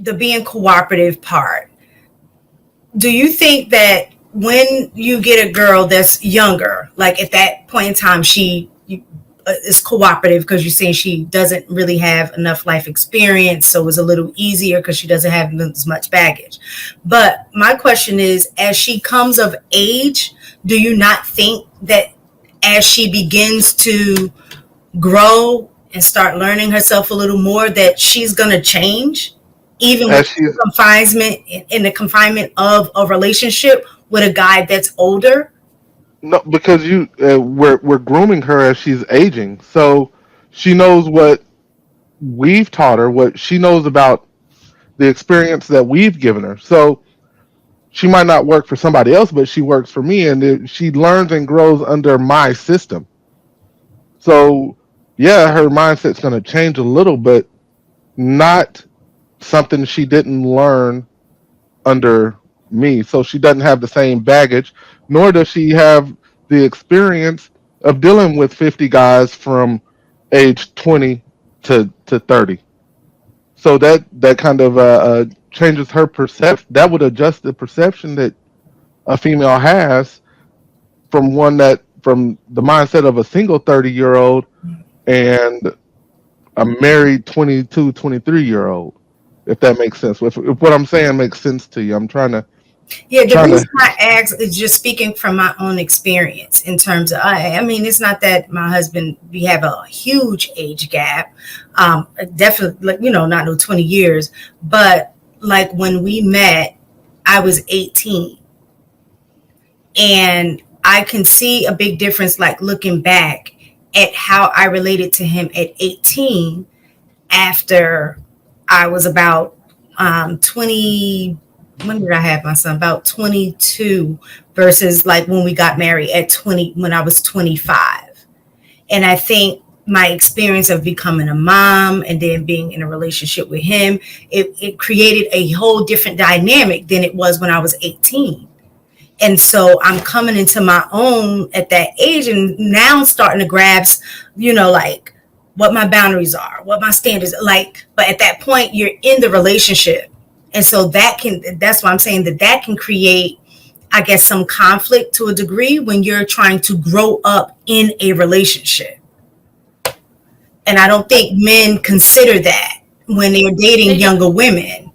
the being cooperative part, do you think that when you get a girl that's younger, like at that point in time, is cooperative because you're saying she doesn't really have enough life experience, so it's a little easier because she doesn't have as much baggage. But my question is, as she comes of age, do you not think that as she begins to grow and start learning herself a little more, that she's going to change, even with As she's confinement in the confinement of a relationship with a guy that's older? No, because we're grooming her as she's aging, so she knows what we've taught her, what she knows about the experience that we've given her. So she might not work for somebody else, but she works for me, and she learns and grows under my system. So yeah, her mindset's going to change a little, but not something she didn't learn under me. So she doesn't have the same baggage, nor does she have the experience of dealing with 50 guys from age 20 to 30. So that kind of changes her perception. That would adjust the perception that a female has from the mindset of a single 30-year-old and a married 22, 23-year-old. If that makes sense. If what I'm saying makes sense to you, I'm Yeah, the trying to reason I ask is just speaking from my own experience in terms of, I mean, it's not that my husband, we have a huge age gap. Definitely, like, not no 20 years, but like when we met, I was 18, and I can see a big difference, like looking back at how I related to him at 18 after I was about 20. When did I have my son? About 22 versus like when we got married at 20, when I was 25. And I think my experience of becoming a mom and then being in a relationship with him, it created a whole different dynamic than it was when I was 18. And so I'm coming into my own at that age, and now starting to grasp, like what my boundaries are, what my standards are, like. But at that point, you're in the relationship. And so that's why I'm saying that can create, I guess, some conflict to a degree when you're trying to grow up in a relationship. And I don't think men consider that when they're dating They don't. younger women.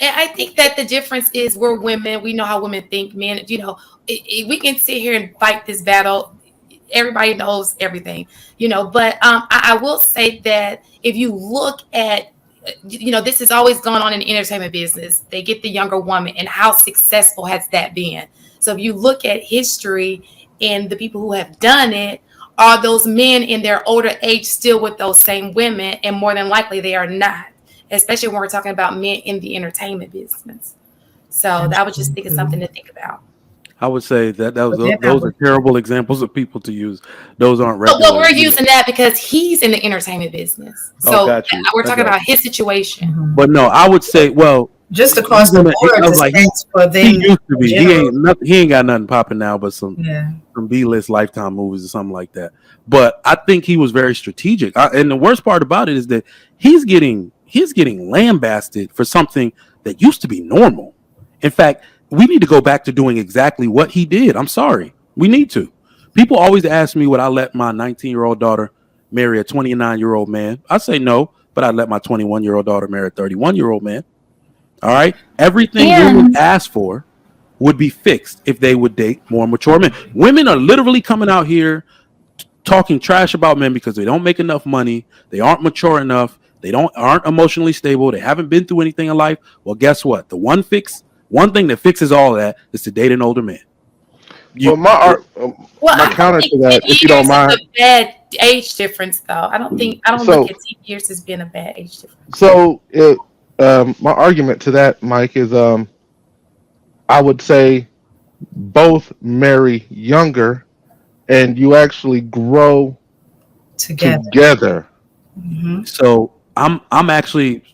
I think that the difference is we're women. We know how women think. Men, we can sit here and fight this battle. Everybody knows everything, But I will say that if you look at, this has always gone on in the entertainment business. They get the younger woman, and how successful has that been? So if you look at history and the people who have done it, are those men in their older age still with those same women? And more than likely, they are not, especially when we're talking about men in the entertainment business. So I was just thinking something to think about. I would say that But they're not those are terrible examples of people to use. Those aren't Well, regular. we're using that because he's in the entertainment business. Oh, So got you. we're I talking got about you. his situation. But no, I would say, well, just he's across the gonna. board, I was just like, thanks for he them used to in be. general. He ain't got nothing popping now, but Yeah. some B-list Lifetime movies or something like that. But I think he was very strategic. And the worst part about it is that he's getting lambasted for something that used to be normal. In fact, we need to go back to doing exactly what he did. I'm sorry. We need to. People always ask me would I let my 19-year-old daughter marry a 29-year-old man. I say no, but I'd let my 21-year-old daughter marry a 31-year-old man. All right? Everything women And ask for would be fixed if they would date more mature men. Women are literally coming out here talking trash about men because they don't make enough money, they aren't mature enough, they aren't emotionally stable, they haven't been through anything in life. Well, guess what? The one thing that fixes all that is to date an older man. well, You Well, my I don't counter think to that, 10 if you don't years is mind. a bad age difference, though. I don't look So at 10 years as being a bad age difference. so my argument to that, Mike, is I would say both marry younger, and you actually grow Together. together. Hmm. so I'm actually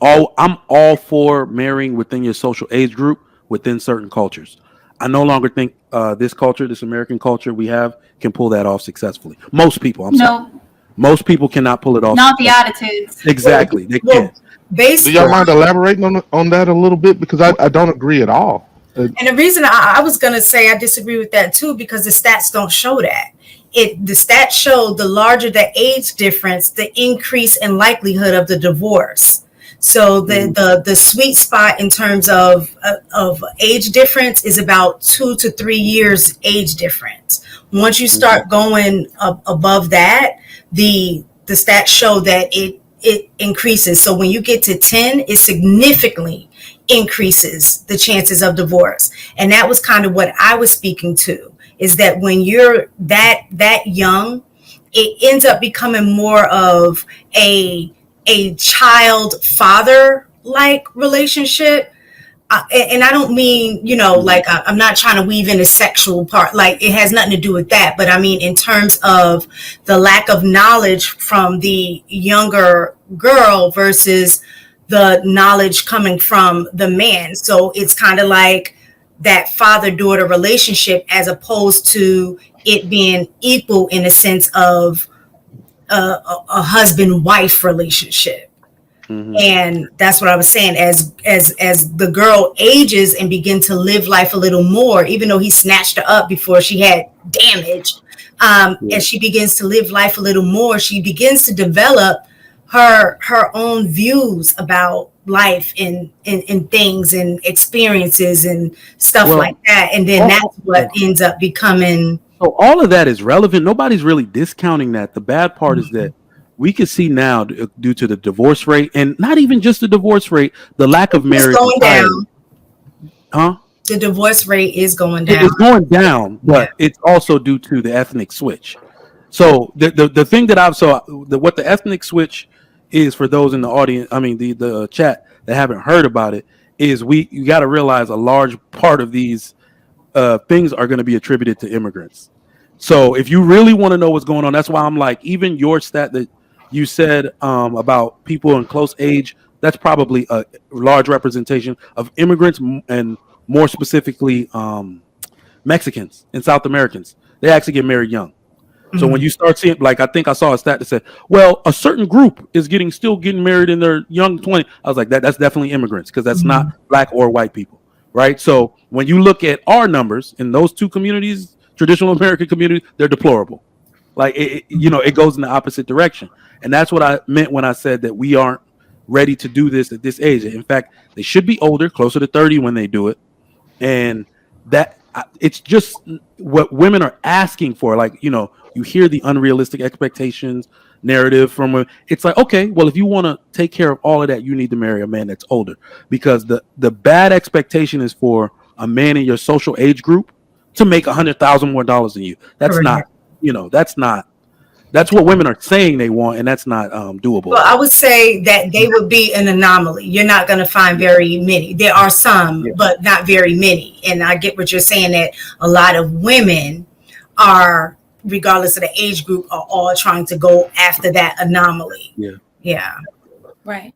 I'm all for marrying within your social age group within certain cultures. I no longer think this culture, this American culture we have, can pull that off successfully. Most people, I'm sorry. no, Most people cannot pull it off. Not the attitudes. Exactly. They Well, can't. based Do y'all on, mind elaborating on that a little bit? Because I don't agree at all. and the reason I was going to say I disagree with that too, because the stats don't show that. The stats show the larger the age difference, the increase in likelihood of the divorce. So the sweet spot in terms of age difference is about 2 to 3 years age difference. Once you start going above that, the stats show that it increases. So when you get to 10, it significantly increases the chances of divorce. And that was kind of what I was speaking to, is that when you're that young, it ends up becoming more of a child father like relationship. And I don't mean, like I'm not trying to weave in a sexual part, like it has nothing to do with that. But I mean, in terms of the lack of knowledge from the younger girl versus the knowledge coming from the man. So it's kind of like that father-daughter relationship, as opposed to it being equal in a sense of a husband-wife relationship. And that's what I was saying. As the girl ages and begin to live life a little more, even though he snatched her up before she had damage, as she begins to live life a little more, she begins to develop her own views about life and things and experiences and stuff like that. And then that's what ends up becoming. So all of that is relevant. Nobody's really discounting that. The bad part is that we can see now, due to the divorce rate, and not even just the divorce rate, the lack of marriage. It's going down. Huh? The divorce rate is going down. It's going down, but it's also due to the ethnic switch. So the thing that what the ethnic switch is, for those in the audience, I mean the chat that haven't heard about it, is you got to realize a large part of these things are going to be attributed to immigrants. So if you really want to know what's going on, that's why I'm like, even your stat that you said about people in close age, that's probably a large representation of immigrants, and more specifically Mexicans and South Americans. They actually get married young. So when you start seeing, like, I think I saw a stat that said, well, a certain group is still getting married in their young 20s. I was like, that's definitely immigrants, because that's not black or white people, right? So when you look at our numbers in those two communities, traditional American communities, they're deplorable. Like, it goes in the opposite direction. And that's what I meant when I said that we aren't ready to do this at this age. In fact, they should be older, closer to 30 when they do it. And that it's just what women are asking for. Like, you hear the unrealistic expectations narrative from women. It's like, okay, well, if you want to take care of all of that, you need to marry a man that's older, because the bad expectation is for a man in your social age group to make $100,000 more than you. That's not, that's what women are saying they want, and that's not doable. Well, I would say that they would be an anomaly. You're not going to find very many. There are some, but not very many. And I get what you're saying, that a lot of women are, regardless of the age group, are all trying to go after that anomaly. Right.